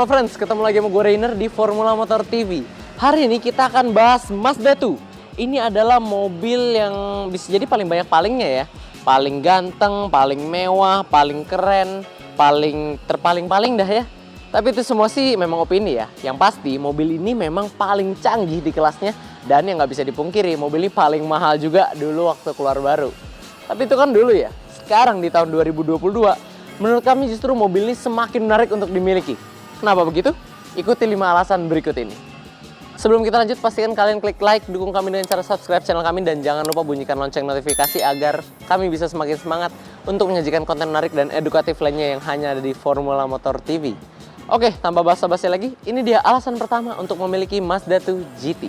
Halo friends, ketemu lagi sama gue Rainer di Formula Motor TV. Hari ini kita akan bahas Mazda 2. Ini adalah mobil yang bisa jadi paling banyak palingnya ya. Paling ganteng, paling mewah, paling keren, paling dah ya. Tapi itu semua sih memang opini ya. Yang pasti mobil ini memang paling canggih di kelasnya. Dan yang nggak bisa dipungkiri, mobil ini paling mahal juga dulu waktu keluar baru. Tapi itu kan dulu ya. Sekarang di tahun 2022, menurut kami justru mobil ini semakin menarik untuk dimiliki. Kenapa begitu? Ikuti 5 alasan berikut ini. Sebelum kita lanjut, pastikan kalian klik like, dukung kami dengan cara subscribe channel kami, dan jangan lupa bunyikan lonceng notifikasi agar kami bisa semakin semangat untuk menyajikan konten menarik dan edukatif lainnya yang hanya ada di Formula Motor TV. Oke, tanpa basa-basi lagi, ini dia alasan pertama untuk memiliki Mazda 2 GT.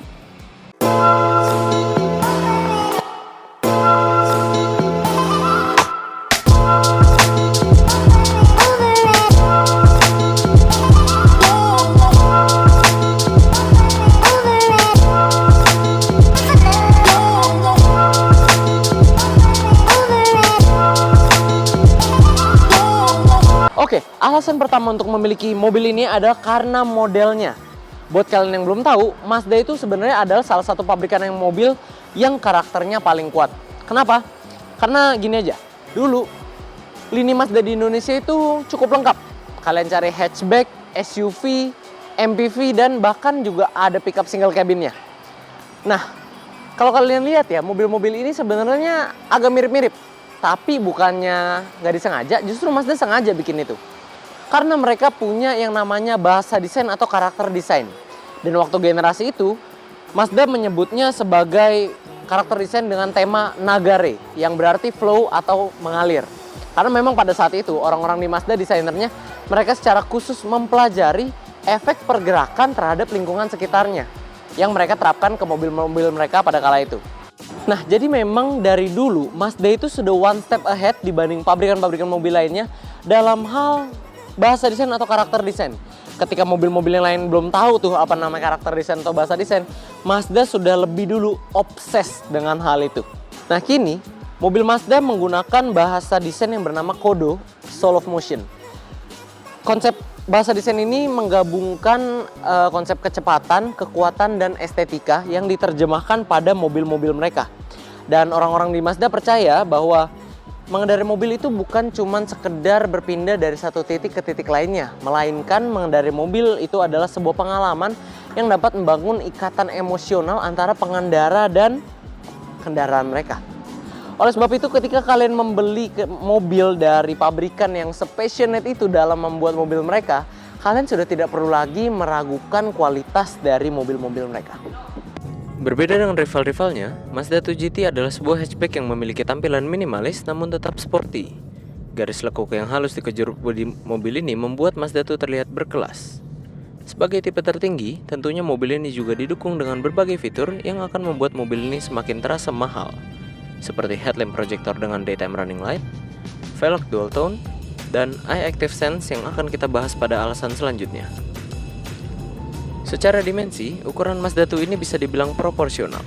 Oke, alasan pertama untuk memiliki mobil ini adalah karena modelnya. Buat kalian yang belum tahu, Mazda itu sebenarnya adalah salah satu pabrikan yang mobil yang karakternya paling kuat. Kenapa? Karena gini aja, dulu lini Mazda di Indonesia itu cukup lengkap. Kalian cari hatchback, SUV, MPV, dan bahkan juga ada pickup single cabinnya. Nah, kalau kalian lihat ya, mobil-mobil ini sebenarnya agak mirip-mirip. Tapi bukannya nggak disengaja, justru Mazda sengaja bikin itu. Karena mereka punya yang namanya bahasa desain atau karakter desain. Dan waktu generasi itu, Mazda menyebutnya sebagai karakter desain dengan tema Nagare, yang berarti flow atau mengalir. Karena memang pada saat itu, orang-orang di Mazda desainernya, mereka secara khusus mempelajari efek pergerakan terhadap lingkungan sekitarnya, yang mereka terapkan ke mobil-mobil mereka pada kala itu. Nah, jadi memang dari dulu Mazda itu sudah one step ahead dibanding pabrikan-pabrikan mobil lainnya dalam hal bahasa desain atau karakter desain. Ketika mobil-mobil yang lain belum tahu tuh apa nama karakter desain atau bahasa desain, Mazda sudah lebih dulu obses dengan hal itu. Nah, kini mobil Mazda menggunakan bahasa desain yang bernama Kodo Soul of Motion. Konsep bahasa desain ini menggabungkan konsep kecepatan, kekuatan, dan estetika yang diterjemahkan pada mobil-mobil mereka. Dan orang-orang di Mazda percaya bahwa mengendarai mobil itu bukan cuma sekedar berpindah dari satu titik ke titik lainnya, melainkan mengendarai mobil itu adalah sebuah pengalaman yang dapat membangun ikatan emosional antara pengendara dan kendaraan mereka. Oleh sebab itu, ketika kalian membeli mobil dari pabrikan yang sepassionate itu dalam membuat mobil mereka, kalian sudah tidak perlu lagi meragukan kualitas dari mobil-mobil mereka. Berbeda dengan rival-rivalnya, Mazda 2 GT adalah sebuah hatchback yang memiliki tampilan minimalis namun tetap sporty. Garis lekuk yang halus di kejeruk bodi mobil ini membuat Mazda 2 terlihat berkelas. Sebagai tipe tertinggi, tentunya mobil ini juga didukung dengan berbagai fitur yang akan membuat mobil ini semakin terasa mahal, seperti headlamp projector dengan daytime running light, velg dual tone, dan eye active sense yang akan kita bahas pada alasan selanjutnya. Secara dimensi, ukuran Mazda 2 ini bisa dibilang proporsional.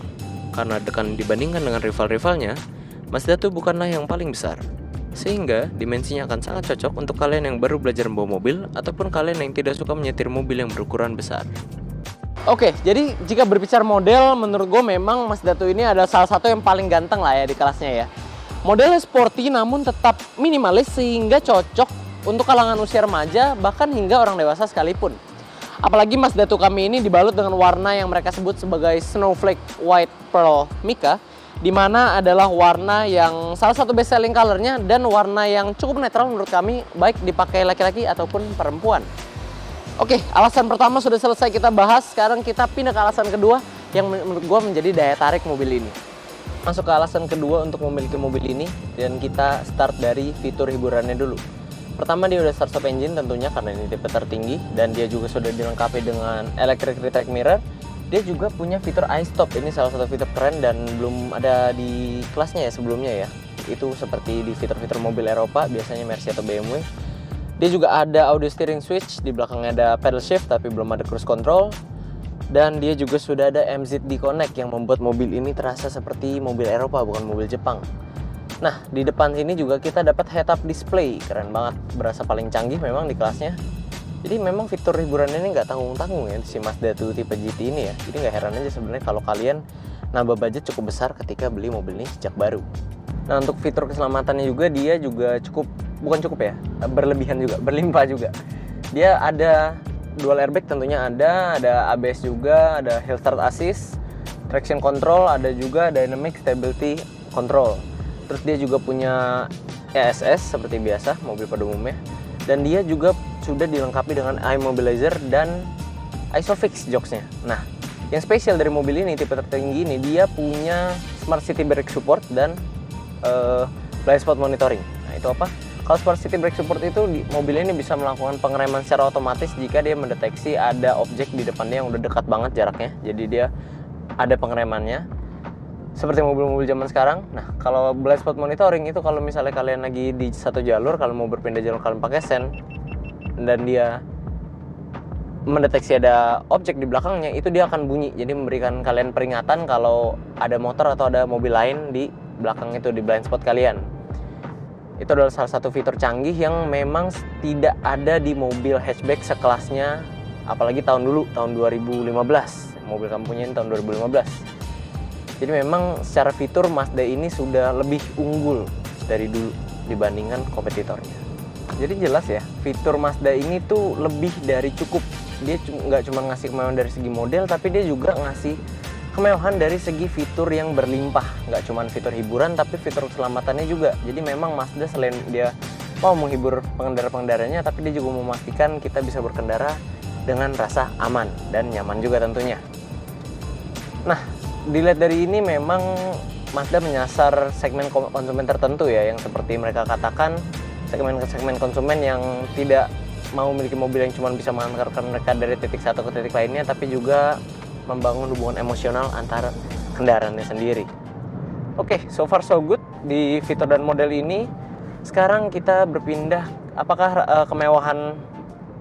Karena dibandingkan dengan rival-rivalnya, Mazda 2 bukanlah yang paling besar. Sehingga dimensinya akan sangat cocok untuk kalian yang baru belajar membawa mobil ataupun kalian yang tidak suka menyetir mobil yang berukuran besar. Oke, jadi jika berbicara model, menurut gue memang Mazda 2 ini adalah salah satu yang paling ganteng lah ya di kelasnya ya. Modelnya sporty namun tetap minimalis sehingga cocok untuk kalangan usia remaja bahkan hingga orang dewasa sekalipun. Apalagi Mazda 2 kami ini dibalut dengan warna yang mereka sebut sebagai Snowflake White Pearl Mica, di mana adalah warna yang salah satu best selling colornya dan warna yang cukup netral menurut kami, baik dipakai laki-laki ataupun perempuan. Oke, alasan pertama sudah selesai kita bahas. Sekarang kita pindah ke alasan kedua yang menurut gue menjadi daya tarik mobil ini. Masuk ke alasan kedua untuk memiliki mobil ini, dan kita start dari fitur hiburannya dulu. Pertama, dia udah start stop engine tentunya karena ini tipe tertinggi, dan dia juga sudah dilengkapi dengan electric retract mirror. Dia juga punya fitur iStop. Ini salah satu fitur keren dan belum ada di kelasnya ya sebelumnya ya. Itu seperti di fitur-fitur mobil Eropa, biasanya Mercy atau BMW. Dia juga ada audio steering switch, di belakangnya ada pedal shift tapi belum ada cruise control. Dan dia juga sudah ada MZD Connect yang membuat mobil ini terasa seperti mobil Eropa bukan mobil Jepang. Nah, di depan sini juga kita dapat head-up display, keren banget, berasa paling canggih memang di kelasnya. Jadi memang fitur hiburannya ini nggak tanggung-tanggung ya si Mazda 2 tipe GT ini ya. Jadi nggak heran aja sebenarnya kalau kalian nambah budget cukup besar ketika beli mobil ini sejak baru. Nah, untuk fitur keselamatannya juga dia juga bukan cukup ya, berlebihan juga, berlimpah juga. Dia ada dual airbag tentunya ada ABS juga, ada hill start assist, traction control, ada juga dynamic stability control. Terus dia juga punya ESS seperti biasa mobil pada umumnya. Dan dia juga sudah dilengkapi dengan iMobilizer dan ISOFIX jokesnya. Nah, yang spesial dari mobil ini tipe tertinggi ini dia punya Smart City Brake Support dan blind spot monitoring. Nah, itu apa? Kalau Smart City Brake Support itu mobil ini bisa melakukan pengereman secara otomatis jika dia mendeteksi ada objek di depannya yang udah dekat banget jaraknya. Jadi dia ada pengeremannya seperti mobil-mobil zaman sekarang. Nah, kalau blind spot monitoring itu kalau misalnya kalian lagi di satu jalur, kalau mau berpindah jalur kalian pakai sen dan dia mendeteksi ada objek di belakangnya, itu dia akan bunyi. Jadi memberikan kalian peringatan kalau ada motor atau ada mobil lain di belakang itu, di blind spot kalian. Itu adalah salah satu fitur canggih yang memang tidak ada di mobil hatchback sekelasnya, apalagi tahun 2015. Mobil kamu punya ini tahun 2015. Jadi memang secara fitur Mazda ini sudah lebih unggul dari dulu dibandingkan kompetitornya. Jadi jelas ya, fitur Mazda ini tuh lebih dari cukup. Dia nggak cuma ngasih kemewahan dari segi model, tapi dia juga ngasih kemewahan dari segi fitur yang berlimpah. Nggak cuma fitur hiburan, tapi fitur keselamatannya juga. Jadi memang Mazda selain dia mau menghibur pengendara-pengendaranya, tapi dia juga memastikan kita bisa berkendara dengan rasa aman dan nyaman juga tentunya. Nah, dilihat dari ini memang Mazda menyasar segmen konsumen tertentu ya, yang seperti mereka katakan segmen konsumen yang tidak mau memiliki mobil yang cuma bisa mengantarkan mereka dari titik satu ke titik lainnya, tapi juga membangun hubungan emosional antara kendaraannya sendiri. Oke, so far so good di fitur dan model ini. Sekarang kita berpindah, apakah kemewahan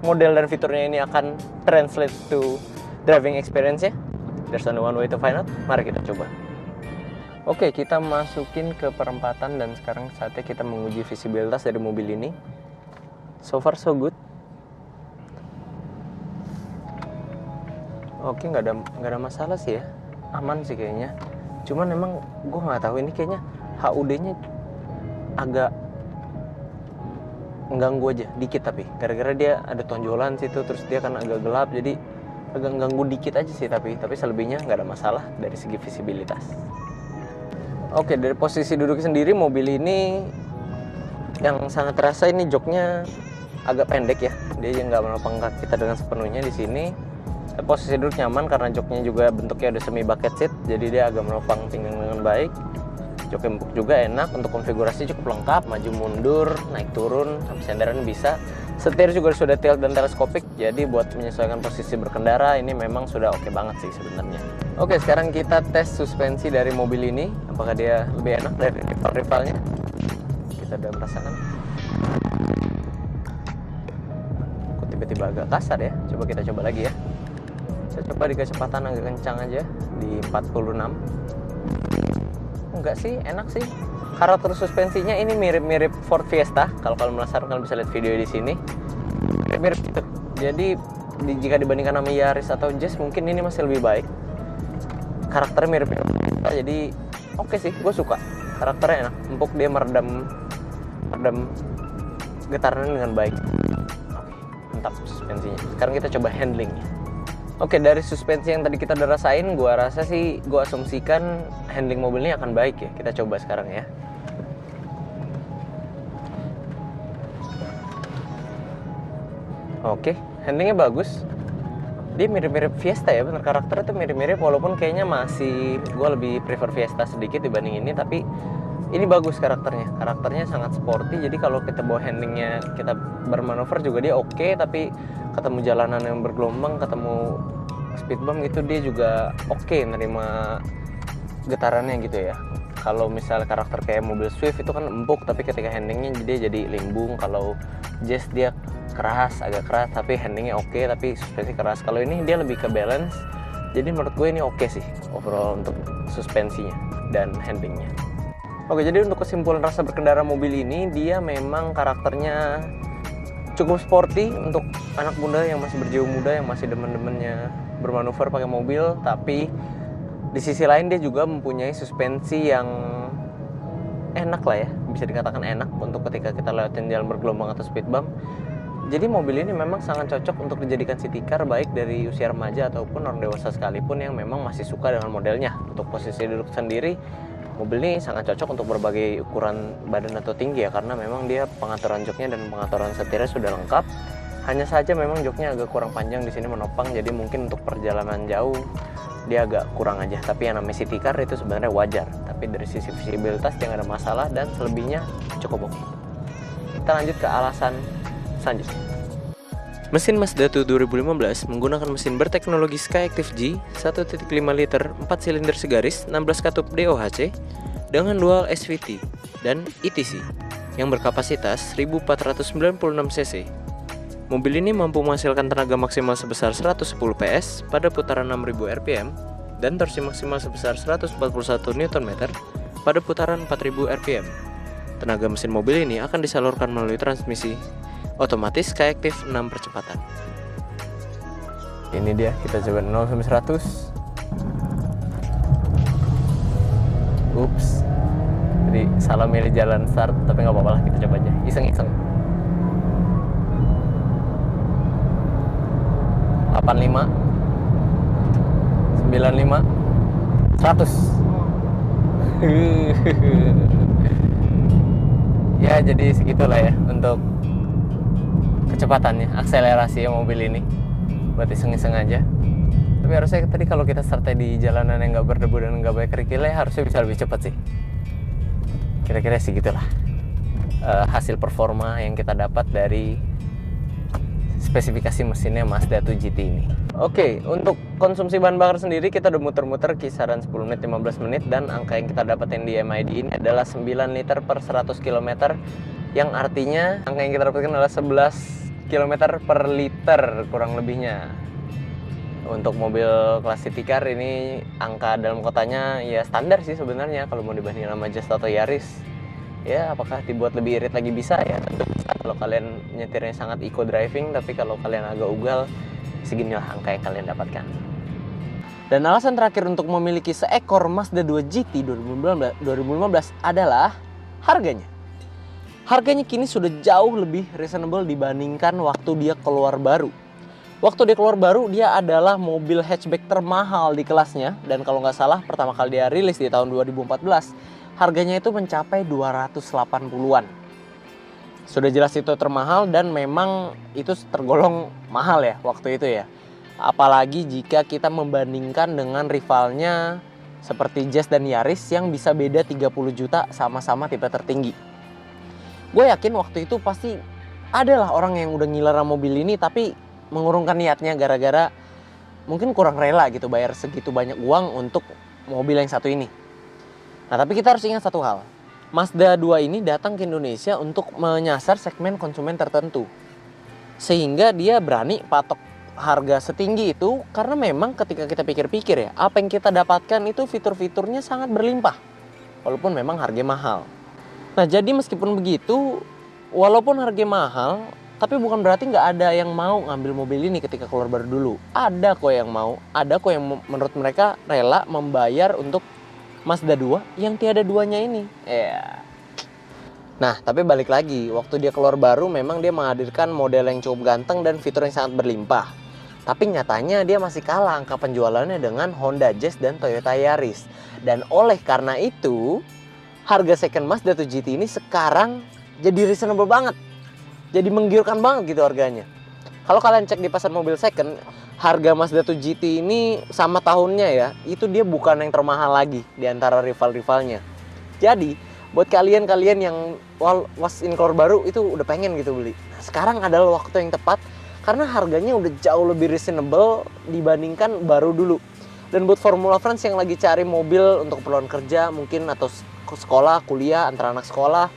model dan fiturnya ini akan translate to driving experience-nya? There's only one way to find out. Mari kita coba. Oke, kita masukin ke perempatan dan sekarang saatnya kita menguji visibilitas dari mobil ini. So far so good. Oke, nggak ada masalah sih ya, aman sih kayaknya. Cuman emang gue nggak tahu ini kayaknya HUD-nya agak mengganggu aja dikit, tapi gara-gara dia ada tonjolan situ, terus dia kan agak gelap, jadi agak ganggu dikit aja sih, tapi selebihnya nggak ada masalah dari segi visibilitas. Oke, dari posisi duduk sendiri mobil ini yang sangat terasa ini joknya agak pendek ya, dia nggak menopang kaki kita dengan sepenuhnya di sini. Posisi duduk nyaman karena joknya juga bentuknya udah semi bucket seat, jadi dia agak menopang pinggang dengan baik. Jok empuk juga enak, untuk konfigurasi cukup lengkap, maju mundur, naik turun, sampai senderan bisa. Setir juga sudah tilt dan teleskopik, jadi buat menyesuaikan posisi berkendara ini memang sudah oke banget sih sebenarnya. Oke, sekarang kita tes suspensi dari mobil ini, apakah dia lebih enak dari rival-rivalnya. Kita udah merasakan. Kok tiba-tiba agak kasar ya, coba kita coba lagi ya. Saya coba di kecepatan agak kencang aja, di 46. Enggak sih, enak sih. Karakter suspensinya ini mirip-mirip Ford Fiesta. Kalau kalian penasaran kalian bisa lihat video di sini. Mirip-mirip gitu. Jadi jika dibandingkan sama Yaris atau Jazz mungkin ini masih lebih baik. Karakternya mirip-mirip. Jadi oke sih, gue suka. Karakternya enak, empuk, dia meredam getarannya dengan baik. Oke, mantap suspensinya. Sekarang kita coba handlingnya. Oke, dari suspensi yang tadi kita udah rasain, gue asumsikan handling mobil ini akan baik ya. Kita coba sekarang ya. Oke, handlingnya bagus. Dia mirip-mirip Fiesta ya, bener, karakternya tuh mirip-mirip, walaupun kayaknya gue lebih prefer Fiesta sedikit dibanding ini, tapi ini bagus karakternya. Karakternya sangat sporty, jadi kalau kita bawa handlingnya, kita bermanuver juga dia oke, tapi ketemu jalanan yang bergelombang, ketemu speed bump gitu, dia juga oke nerima getarannya gitu ya. Kalau misal karakter kayak mobil Swift itu kan empuk, tapi ketika handlingnya dia jadi limbung. Kalau Jazz dia agak keras, tapi handlingnya oke, tapi suspensi keras. Kalau ini dia lebih ke balance, jadi menurut gue ini oke sih overall untuk suspensinya dan handlingnya. Oke, jadi untuk kesimpulan rasa berkendara mobil ini, dia memang karakternya cukup sporty untuk anak muda yang masih berjiwa muda, yang masih demen-demennya bermanuver pakai mobil. Tapi di sisi lain dia juga mempunyai suspensi yang enak lah ya, bisa dikatakan enak untuk ketika kita lewatin jalan bergelombang atau speed bump. Jadi mobil ini memang sangat cocok untuk dijadikan city car, baik dari usia remaja ataupun orang dewasa sekalipun yang memang masih suka dengan modelnya. Untuk posisi duduk sendiri, mobil ini sangat cocok untuk berbagai ukuran badan atau tinggi ya, karena memang dia pengaturan joknya dan pengaturan setirnya sudah lengkap. Hanya saja memang joknya agak kurang panjang di sini menopang, jadi mungkin untuk perjalanan jauh dia agak kurang aja. Tapi yang namanya city car itu sebenarnya wajar. Tapi dari sisi visibilitas dia nggak ada masalah dan selebihnya cukup oke. Kita lanjut ke alasan selanjutnya. Mesin Mazda 2 2015 menggunakan mesin berteknologi Skyactiv G 1.5 liter 4 silinder segaris 16 katup DOHC dengan dual SVT dan ETC yang berkapasitas 1496 cc. Mobil ini mampu menghasilkan tenaga maksimal sebesar 110 PS pada putaran 6000 rpm dan torsi maksimal sebesar 141 Nm pada putaran 4000 rpm. Tenaga mesin mobil ini akan disalurkan melalui transmisi otomatis Skyactiv 6 percepatan. Ini dia, kita coba 0 sampai 100. Ups. Jadi salah milih jalan start, tapi nggak apa-apa lah, kita coba aja. Iseng-iseng. 85 95 100. Ya, jadi segitulah ya untuk kecepatannya, akselerasi mobil ini buat iseng-iseng aja. Tapi harusnya tadi kalau kita startnya di jalanan yang nggak berdebu dan nggak banyak kerikil, harusnya bisa lebih cepat sih. Kira-kira sih gitulah hasil performa yang kita dapat dari spesifikasi mesinnya Mazda 2 GT ini. Oke, untuk konsumsi bahan bakar sendiri kita udah muter-muter kisaran 10 menit 15 menit, dan angka yang kita dapatin di MID ini adalah 9 liter per 100 km, yang artinya angka yang kita dapatkan adalah 11 km per liter kurang lebihnya. Untuk mobil kelas city car ini angka dalam kotanya ya standar sih sebenarnya kalau mau dibandingin sama Just atau Yaris. Ya, apakah dibuat lebih irit lagi bisa? Ya tentu bisa kalau kalian nyetirnya sangat eco driving, tapi kalau kalian agak ugal, seginilah angka yang kalian dapatkan. Dan alasan terakhir untuk memiliki seekor Mazda 2 GT 2015 adalah harganya. Harganya kini sudah jauh lebih reasonable dibandingkan waktu dia keluar baru. Waktu dia keluar baru, dia adalah mobil hatchback termahal di kelasnya. Dan kalau nggak salah, pertama kali dia rilis di tahun 2014, harganya itu mencapai 280-an. Sudah jelas itu termahal, dan memang itu tergolong mahal ya waktu itu ya. Apalagi jika kita membandingkan dengan rivalnya seperti Jazz dan Yaris yang bisa beda 30 juta sama-sama tipe tertinggi. Gue yakin waktu itu pasti adalah orang yang udah ngiler sama mobil ini tapi mengurungkan niatnya gara-gara mungkin kurang rela gitu bayar segitu banyak uang untuk mobil yang satu ini. Nah, tapi kita harus ingat satu hal. Mazda 2 ini datang ke Indonesia untuk menyasar segmen konsumen tertentu. Sehingga dia berani patok harga setinggi itu karena memang ketika kita pikir-pikir ya, apa yang kita dapatkan itu fitur-fiturnya sangat berlimpah. Walaupun memang harganya mahal. Nah, jadi meskipun begitu, walaupun harganya mahal, tapi bukan berarti nggak ada yang mau ngambil mobil ini ketika keluar baru dulu. Ada kok yang mau, ada kok yang menurut mereka rela membayar untuk Mazda 2 yang tiada duanya ini. Nah, tapi balik lagi, waktu dia keluar baru memang dia menghadirkan model yang cukup ganteng dan fitur yang sangat berlimpah. Tapi nyatanya dia masih kalah angka penjualannya dengan Honda Jazz dan Toyota Yaris. Dan oleh karena itu, harga second Mazda 2 GT ini sekarang jadi reasonable banget. Jadi menggiurkan banget gitu harganya. Kalau kalian cek di pasar mobil second, harga Mazda 2 GT ini sama tahunnya ya, itu dia bukan yang termahal lagi di antara rival-rivalnya. Jadi, buat kalian-kalian yang was in keluar baru itu udah pengen gitu beli. Nah, sekarang adalah waktu yang tepat karena harganya udah jauh lebih reasonable dibandingkan baru dulu. Dan buat Formula Friends yang lagi cari mobil untuk keperluan kerja mungkin atau sekolah, kuliah, antara anak sekolah,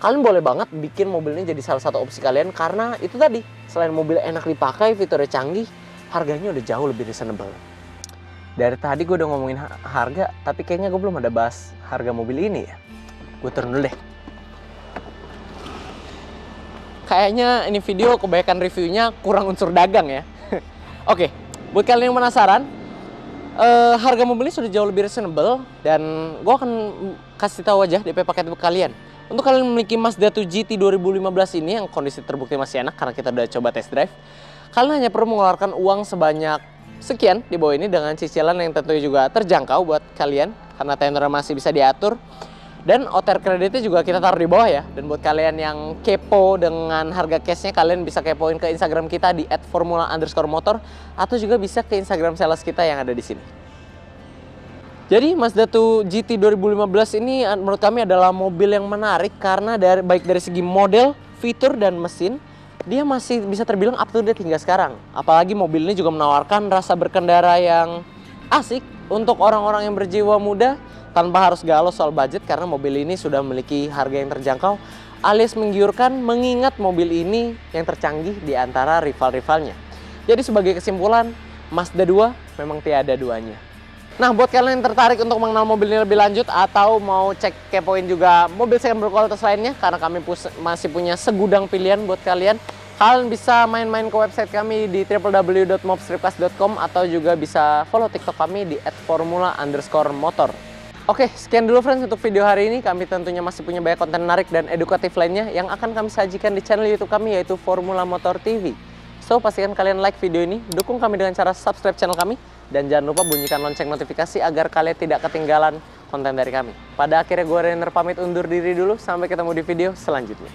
kalian boleh banget bikin mobil ini jadi salah satu opsi kalian karena itu tadi, selain mobil enak dipakai, fiturnya canggih, harganya udah jauh lebih reasonable. Dari tadi gue udah ngomongin harga, tapi kayaknya gue belum ada bahas harga mobil ini ya. Gue turun dulu deh. kayaknya ini video kebanyakan reviewnya kurang unsur dagang ya. Oke, buat kalian yang penasaran, harga mobil ini sudah jauh lebih reasonable dan gue akan kasih tahu aja DP paket untuk kalian. Untuk kalian memiliki Mazda 2 GT 2015 ini yang kondisi terbukti masih enak karena kita udah coba test drive, kalian hanya perlu mengeluarkan uang sebanyak sekian di bawah ini dengan cicilan yang tentunya juga terjangkau buat kalian karena tenor masih bisa diatur. Dan OTR kreditnya juga kita taruh di bawah ya. Dan buat kalian yang kepo dengan harga cashnya, kalian bisa kepoin ke Instagram kita di @formula_motor atau juga bisa ke Instagram sales kita yang ada di sini. Jadi Mazda 2 GT 2015 ini menurut kami adalah mobil yang menarik karena baik dari segi model, fitur, dan mesin, dia masih bisa terbilang up to date hingga sekarang. Apalagi mobil ini juga menawarkan rasa berkendara yang asik untuk orang-orang yang berjiwa muda tanpa harus galau soal budget karena mobil ini sudah memiliki harga yang terjangkau alias menggiurkan mengingat mobil ini yang tercanggih di antara rival-rivalnya. Jadi sebagai kesimpulan, Mazda 2 memang tiada duanya. Nah, buat kalian yang tertarik untuk mengenal mobil ini lebih lanjut atau mau cek kepoin juga mobil second berkualitas lainnya karena kami masih punya segudang pilihan buat kalian, kalian bisa main-main ke website kami di www.mobstripcast.com atau juga bisa follow TikTok kami di @formula_motor. Oke, sekian dulu friends untuk video hari ini. Kami tentunya masih punya banyak konten menarik dan edukatif lainnya yang akan kami sajikan di channel YouTube kami yaitu Formula Motor TV. So, pastikan kalian like video ini, dukung kami dengan cara subscribe channel kami, dan jangan lupa bunyikan lonceng notifikasi agar kalian tidak ketinggalan konten dari kami. Pada akhirnya gue Renner pamit undur diri dulu, sampai ketemu di video selanjutnya.